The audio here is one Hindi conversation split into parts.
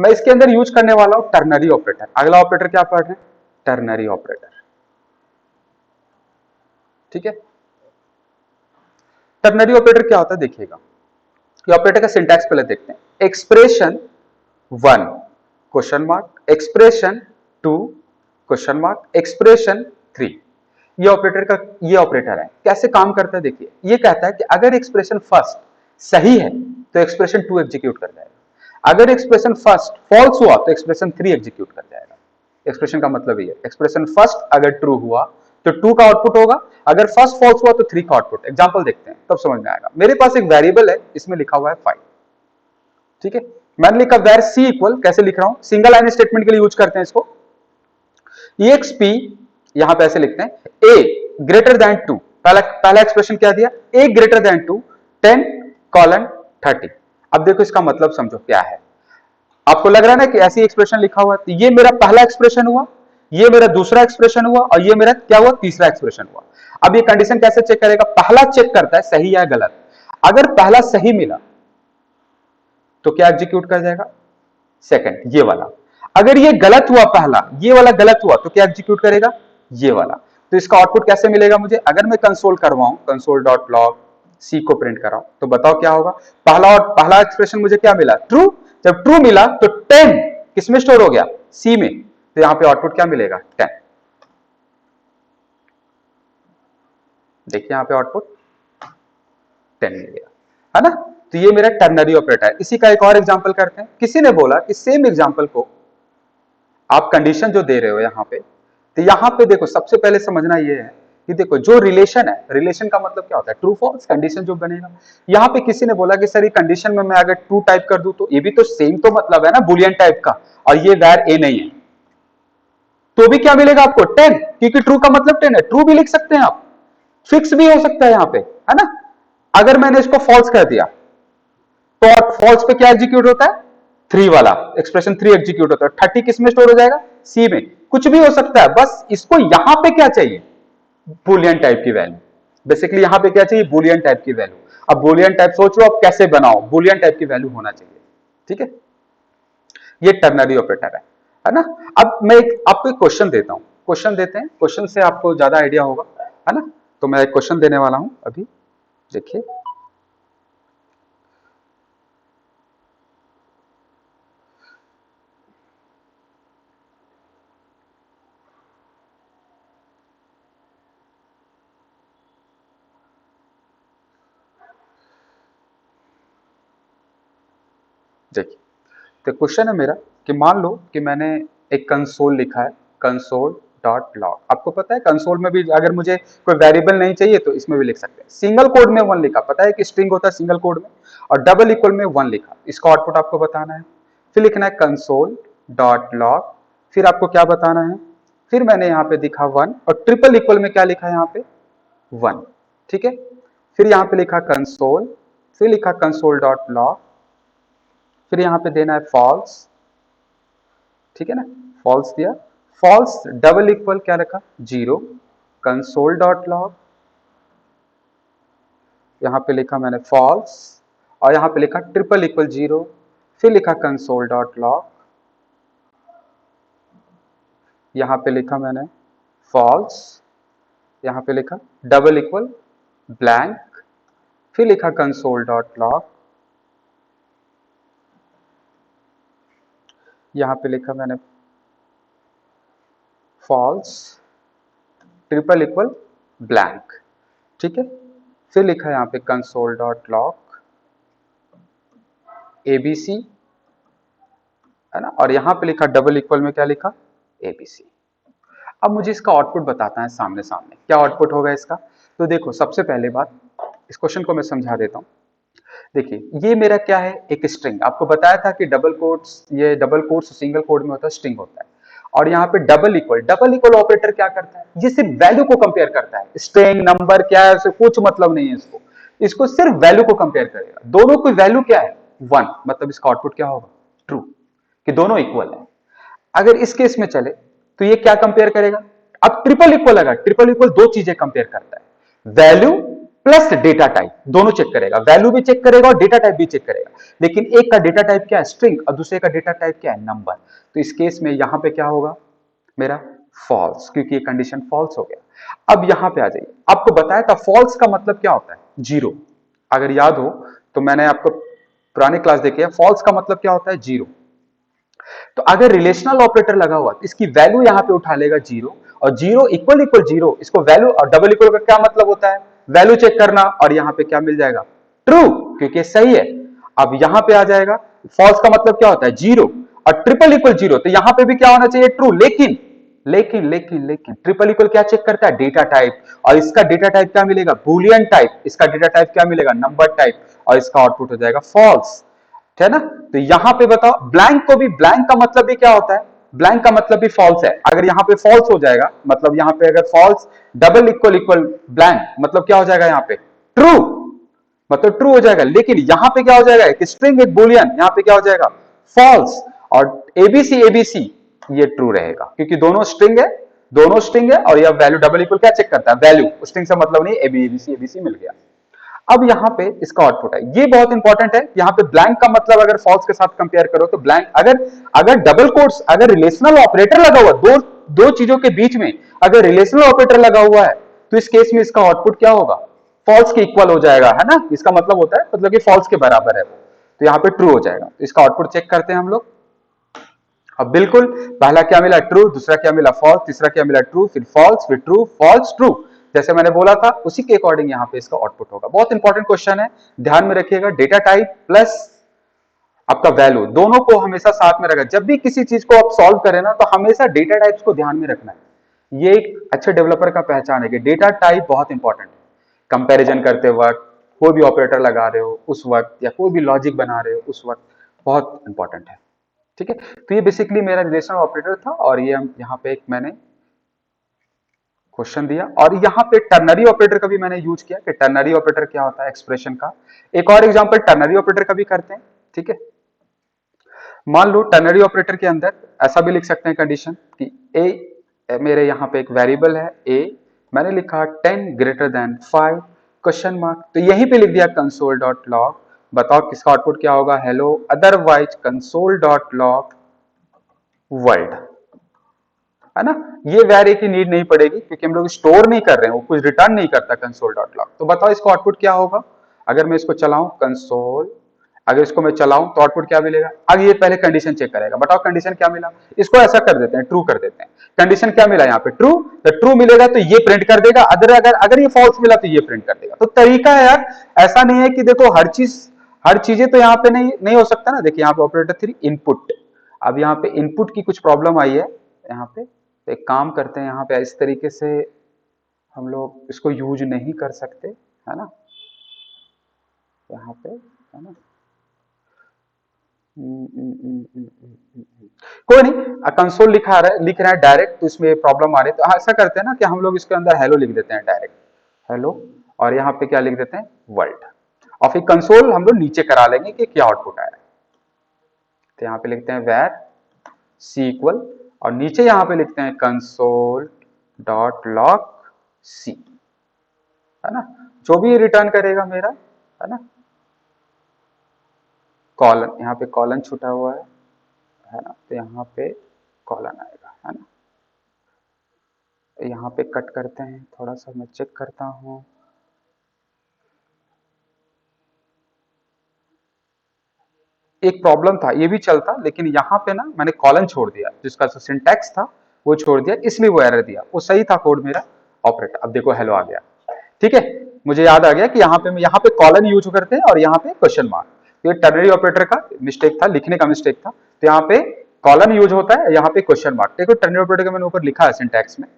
मैं इसके अंदर यूज करने वाला हूं टर्नरी ऑपरेटर। अगला ऑपरेटर क्या पढ़ रहे हैं? Ternary operator. ठीक है, टर्नरी ऑपरेटर क्या होता है देखिएगा। ये ऑपरेटर का सिंटैक्स पहले देखते हैं। Expression 1 question mark, expression 2 question mark, expression 3। ये ऑपरेटर है। कैसे काम करता है देखिए। ये कहता है कि अगर एक्सप्रेशन फर्स्ट सही है तो एक्सप्रेशन 2 एग्जीक्यूट कर जाएगा, अगर एक्सप्रेशन फर्स्ट फॉल्स हुआ तो एक्सप्रेशन 3 एग्जीक्यूट कर जाएगा। एक्सप्रेशन का मतलब ये है, एक्सप्रेशन फर्स्ट अगर ट्रू हुआ तो 2 का आउटपुट होगा, अगर फर्स्ट फॉल्स हुआ तो 3 का आउटपुट। एग्जांपल देखते हैं तब समझ में आएगा। मेरे पास एक वेरिएबल है, इसमें लिखा हुआ है 5। ठीक है, मैंने लिखा वेर सी इक्वल, कैसे लिख रहा हूं, सिंगल लाइन स्टेटमेंट के लिए यूज करते हैं इसको। एक्सपी यहां पे ऐसे लिखते हैं ए ग्रेटर देन 2। पहला एक्सप्रेशन क्या दिया, ए ग्रेटर देन 2 10 कॉलन 30। अब देखो इसका मतलब समझो क्या है। आपको लग रहा है ना कि ऐसी एक्सप्रेशन लिखा हुआ है, तो ये मेरा पहला एक्सप्रेशन हुआ, ये मेरा दूसरा एक्सप्रेशन हुआ, और ये मेरा क्या हुआ, तीसरा एक्सप्रेशन हुआ। अब ये कंडीशन कैसे चेक करेगा, पहला चेक करता है सही या गलत। अगर पहला सही मिला तो क्या एग्जीक्यूट कर जाएगा, सेकंड ये वाला। अगर ये गलत हुआ, पहला ये वाला गलत हुआ, तो क्या एग्जीक्यूट करेगा, ये वाला। तो इसका आउटपुट कैसे मिलेगा मुझे, अगर मैं console करवाऊं, console dot log c को प्रिंट कराऊं, तो बताओ क्या होगा। पहला एक्सप्रेशन मुझे क्या मिला, ट्रू। जब ट्रू मिला तो 10 किसमें स्टोर हो गया, सी में। तो यहां पे आउटपुट क्या मिलेगा, 10। देखिए यहां पे आउटपुट 10 मिल गया, है ना। तो ये मेरा टर्नरी ऑपरेटर है। इसी का एक और एग्जांपल करते हैं। किसी ने बोला कि सेम एग्जांपल को आप कंडीशन जो दे रहे हो यहां पे, तो यहां पे देखो सबसे पहले समझना ये है कि देखो जो रिलेशन है, रिलेशन का मतलब क्या होता है, ट्रू फॉल्स कंडीशन जो बनेगा। यहां पे किसी ने बोला कि सर ये कंडीशन में मैं अगर ट्रू टाइप कर दूं तो ये भी तो सेम तो मतलब है ना बुलियन टाइप का, और ये वैर ए नहीं है, तो भी क्या मिलेगा आपको 10, क्योंकि ट्रू का मतलब 10 है। ट्रू भी लिख सकते हैं आप, फिक्स भी हो सकता है यहां पे, है ना। अगर मैंने इसको फॉल्स कर दिया तो फॉल्स पे क्या एग्जीक्यूट होता है, 3 वाला एक्सप्रेशन 3 एग्जीक्यूट होता है। 30 किस में स्टोर हो जाएगा, सी में। कुछ भी हो सकता है, बस इसको यहां पे क्या चाहिए, बुलियन टाइप की वैल्यू। बेसिकली यहां पे क्या चाहिए, बुलियन टाइप की वैल्यू। अब बुलियन टाइप सोच लो आप कैसे बनाओ, बुलियन टाइप की वैल्यू होना चाहिए। ठीक है, ये टर्नरी ऑपरेटर है ना। अब मैं आपको एक क्वेश्चन देता हूं, क्वेश्चन देते हैं, क्वेश्चन से आपको ज्यादा आइडिया होगा, है ना। तो मैं एक क्वेश्चन देने वाला हूं अभी, देखिए। देखिए तो क्वेश्चन है मेरा कि मान लो कि मैंने एक कंसोल लिखा है, कंसोल डॉट लॉग। आपको पता है कंसोल में भी अगर मुझे कोई वेरिएबल नहीं चाहिए तो इसमें भी लिख सकते हैं। सिंगल कोड में 1 लिखा, पता है कि स्ट्रिंग होता है सिंगल कोड में, और डबल इक्वल में 1 लिखा, इसका आउटपुट आपको बताना है। फिर लिखना है कंसोल डॉट लॉग, फिर आपको क्या बताना है, फिर मैंने यहाँ पे लिखा 1, और ट्रिपल इक्वल में क्या लिखा है यहाँ पे 1। ठीक है, फिर यहाँ पे लिखा कंसोल, फिर लिखा कंसोल डॉट लॉग, फिर यहां पे देना है फॉल्स। ठीक है ना, फॉल्स दिया, फॉल्स डबल इक्वल क्या रखा 0, कंसोल डॉट लॉग, यहां पे लिखा मैंने फॉल्स, और यहां पे लिखा ट्रिपल इक्वल 0, फिर लिखा कंसोल डॉट लॉग, यहां पे लिखा मैंने फॉल्स, यहां पे लिखा डबल इक्वल ब्लैंक, फिर लिखा कंसोल डॉट लॉग, यहां पे लिखा मैंने फॉल्स ट्रिपल इक्वल ब्लैंक। ठीक है, फिर लिखा है यहाँ पे कंसोल डॉट लॉग एबीसी, है ना, और यहां पे लिखा डबल इक्वल में क्या लिखा एबीसी। अब मुझे इसका आउटपुट बताता है सामने सामने, क्या आउटपुट होगा इसका। तो देखो सबसे पहले बात, इस क्वेश्चन को मैं समझा देता हूं। देखिए ये मेरा क्या है, एक स्ट्रिंग। आपको बताया था कि डबल कोट्स, ये डबल कोट्स सिंगल कोड में होता है, स्ट्रिंग होता है। और यहाँ पे डबल इक्वल ऑपरेटर क्या करता है, ये सिर्फ वैल्यू को कंपेयर करता है। स्ट्रिंग नंबर क्या है, उससे कुछ मतलब नहीं है इसको, इसको सिर्फ वैल्यू को कंपेयर करेगा। दोनों की वैल्यू क्या है 1, मतलब इसका आउटपुट क्या होगा ट्रू, कि दोनों इक्वल है। अगर इस केस में चले तो ये क्या कंपेयर करेगा, अब ट्रिपल इक्वल, अगर ट्रिपल इक्वल दो चीजें कंपेयर करता है, वैल्यू प्लस डेटा टाइप, दोनों चेक करेगा, वैल्यू भी चेक करेगा और डेटा टाइप भी चेक करेगा। लेकिन एक का डेटा टाइप क्या है, स्ट्रिंग, और दूसरे का डेटा टाइप क्या है, नंबर। तो इस केस में यहां पे क्या होगा मेरा, फॉल्स, क्योंकि ये कंडीशन फॉल्स हो गया। अब यहां पे आ जाइए, आपको बताया था फॉल्स का मतलब क्या होता है, जीरो। अगर याद हो तो मैंने आपको पुराने क्लास देखे, फॉल्स का मतलब क्या होता है, जीरो। तो अगर रिलेशनल ऑपरेटर लगा हुआ तो इसकी वैल्यू यहां पे उठा लेगा जीरो, और जीरो इक्वल इक्वल जीरो, इसको वैल्यू, और डबल इक्वल का क्या मतलब होता है, वैल्यू चेक करना, और यहां पे क्या मिल जाएगा, ट्रू, क्योंकि सही है। अब यहां पे आ जाएगा, फॉल्स का मतलब क्या होता है, जीरो, और ट्रिपल इक्वल जीरो, तो यहां पे भी क्या होना चाहिए, ट्रू। लेकिन लेकिन लेकिन लेकिन ट्रिपल इक्वल क्या चेक करता है, डेटा टाइप, और इसका डेटा टाइप क्या मिलेगा, बूलियन टाइप, इसका डेटा टाइप क्या मिलेगा, नंबर टाइप, और इसका आउटपुट हो जाएगा फॉल्स, है ना। तो यहां पे बताओ, ब्लैंक को भी, ब्लैंक का मतलब भी क्या होता है, ब्लैंक का मतलब भी फॉल्स है। अगर यहां पे फॉल्स हो जाएगा, मतलब यहां पे अगर false double equal equal blank, मतलब क्या हो जाएगा यहां पे, ट्रू, मतलब ट्रू हो जाएगा। लेकिन यहां पे क्या हो जाएगा, एक स्ट्रिंग एक बुलियन, यहां पे क्या हो जाएगा, फॉल्स, और एबीसी एबीसी ये ट्रू रहेगा, क्योंकि दोनों स्ट्रिंग है, दोनों स्ट्रिंग है, और यह वैल्यू डबल इक्वल क्या चेक करता है, वैल्यू, स्ट्रिंग से मतलब नहीं, एबीसी एबीसी मिल गया। अब यहां पे इसका आउटपुट है, ये बहुत इंपॉर्टेंट है। यहां पे ब्लैंक का मतलब अगर फॉल्स के साथ कंपेयर करो तो ब्लैंक, अगर अगर डबल कोट्स, अगर रिलेशनल ऑपरेटर लगा हुआ, दो दो चीजों के बीच में अगर रिलेशनल ऑपरेटर लगा हुआ है, तो इस केस में इसका आउटपुट क्या होगा, फॉल्स के इक्वल हो जाएगा, है ना। इसका मतलब होता है, मतलब कि फॉल्स के बराबर है वो, तो यहां पे ट्रू हो जाएगा। तो इसका आउटपुट चेक करते हैं हम लोग। अब बिल्कुल, पहला क्या मिला, ट्रू, दूसरा क्या मिला, फॉल्स, तीसरा क्या मिला, ट्रू, फिर फॉल्स, फिर ट्रू, फॉल्स, ट्रू। जैसे मैंने बोला था उसी के अकॉर्डिंग यहां पे इसका आउटपुट होगा। बहुत इंपॉर्टेंट क्वेश्चन है, ध्यान में रखिएगा। डेटा टाइप प्लस आपका वैल्यू, दोनों को हमेशा साथ में रखा। जब भी किसी चीज को आप सॉल्व करें ना, तो हमेशा डेटा टाइप्स को ध्यान में रखना है। ये एक अच्छे डेवलपर का पहचान है कि डेटा टाइप बहुत इंपॉर्टेंट है। कंपैरिजन करते वक्त, कोई भी ऑपरेटर लगा रहे हो उस वक्त, या कोई भी लॉजिक बना रहे हो उस वक्त, बहुत इंपॉर्टेंट है। ठीक है, तो ये बेसिकली मेरा रिलेशनल ऑपरेटर था, और ये हम यहाँ पे एक मैंने क्वेश्चन दिया, और यहाँ पे टर्नरी ऑपरेटर का भी मैंने यूज किया कि टर्नरी ऑपरेटर क्या होता है एक्सप्रेशन का। एक और एग्जांपल टर्नरी ऑपरेटर का भी करते हैं। ठीक है, मान लो टर्नरी ऑपरेटर के अंदर ऐसा भी लिख सकते हैं कंडीशन कि ए, मेरे यहाँ पे एक वेरिएबल है ए, मैंने लिखा 10 ग्रेटर देन 5 क्वेश्चन मार्क, तो यहीं पे लिख दिया कंसोल डॉट लॉग। बताओ किसका आउटपुट क्या होगा, hello, otherwise console dot log world, है ना। ये वैरी की नीड नहीं पड़ेगी, क्योंकि हम लोग स्टोर नहीं कर रहे हैं, वो कुछ रिटर्न नहीं करता कंसोल डॉट लॉग। तो बताओ इसको आउटपुट क्या होगा, अगर मैं इसको चलाऊं कंसोल, अगर इसको मैं चलाऊं तो आउटपुट क्या मिलेगा। अब ये पहले कंडीशन चेक करेगा, बताओ कंडीशन क्या मिला। इसको ऐसा कर देते हैं, ट्रू कर देते हैं। कंडीशन क्या मिला यहाँ पे, ट्रू, तो ट्रू मिलेगा तो ये प्रिंट कर देगा, अदर अगर अगर ये फॉल्स मिला तो ये प्रिंट कर देगा। तो तरीका है यार, ऐसा नहीं है कि देखो हर चीजें तो यहाँ पे नहीं हो सकता ना। देखिए यहाँ पे ऑपरेटर 3 इनपुट, अब यहाँ पे इनपुट की कुछ प्रॉब्लम आई है यहाँ पे, तो एक काम करते हैं, यहाँ पे इस तरीके से हम लोग इसको यूज नहीं कर सकते, है ना, यहाँ पे, है ना। कोई नहीं, कंसोल लिख रहा है डायरेक्ट, तो इसमें प्रॉब्लम आ रही है, तो ऐसा करते हैं ना कि हम लोग इसके अंदर हेलो लिख देते हैं डायरेक्ट, हेलो, और यहाँ पे क्या लिख देते हैं, वर्ल्ड, और फिर कंसोल हम लोग नीचे करा लेंगे कि क्या आउटपुट आया। तो यहाँ पे लिखते हैं वेर सी इक्वल, और नीचे यहाँ पे लिखते हैं कंसोल डॉट लॉग सी, है ना। जो भी रिटर्न करेगा मेरा, है ना, कॉलन, यहाँ पे कॉलन छूटा हुआ है ना, तो यहाँ पे कॉलन आएगा, है ना। यहाँ पे कट करते हैं, थोड़ा सा मैं चेक करता हूँ। एक प्रॉब्लम था, ये भी चलता, लेकिन यहाँ पे ना मैंने कॉलन छोड़ दिया, जिसका सिंटैक्स था वो छोड़ दिया, इसलिए वो एरर दिया। वो सही था कोड मेरा ऑपरेटर। अब देखो हेलो आ गया, ठीक है। मुझे याद आ गया कि यहाँ पे कॉलन यूज करते हैं और यहाँ पे क्वेश्चन मार्क। तो ये टर्नरी ऑपरेटर का मिस्टेक था, लिखने का मिस्टेक था। तो यहाँ पे कॉलन यूज होता है, यहाँ पे क्वेश्चन मार्क। देखो टर्नरी ऑपरेटर का मैंने ऊपर लिखा है सिंटैक्स में,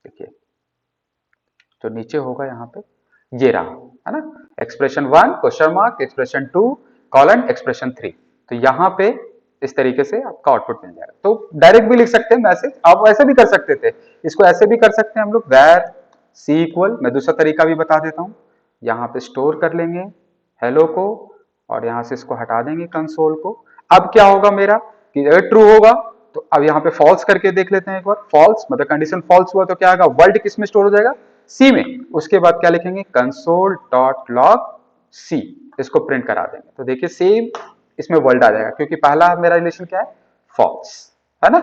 देखिए जो नीचे होगा यहाँ पे ये रहा, है ना, expression 1 question mark, expression 2 colon, expression 3। तो यहाँ पे इस तरीके से आपका आउटपुट मिल जाएगा। तो डायरेक्ट भी लिख सकते हैं मैसेज, आप ऐसे भी कर सकते थे, इसको ऐसे भी कर सकते हैं हम लोग, वेर सी इक्वल, मैं दूसरा तरीका भी बता देता हूँ। यहाँ पे स्टोर कर लेंगे हेलो को, और यहाँ से इसको हटा देंगे कंसोल को। अब क्या होगा मेरा कि अगर ट्रू होगा तो अब यहाँ पे फॉल्स करके देख लेते हैं एक बार। फॉल्स मतलब कंडीशन फॉल्स हुआ तो क्या आएगा, वर्ल्ड किस में स्टोर हो जाएगा, सी में, उसके बाद क्या लिखेंगे, कंसोल डॉट लॉग सी, इसको प्रिंट करा देंगे। तो देखिए सेम इसमें वर्ल्ड आ जाएगा, क्योंकि पहला मेरा रिलेशन क्या है, फॉल्स, है ना।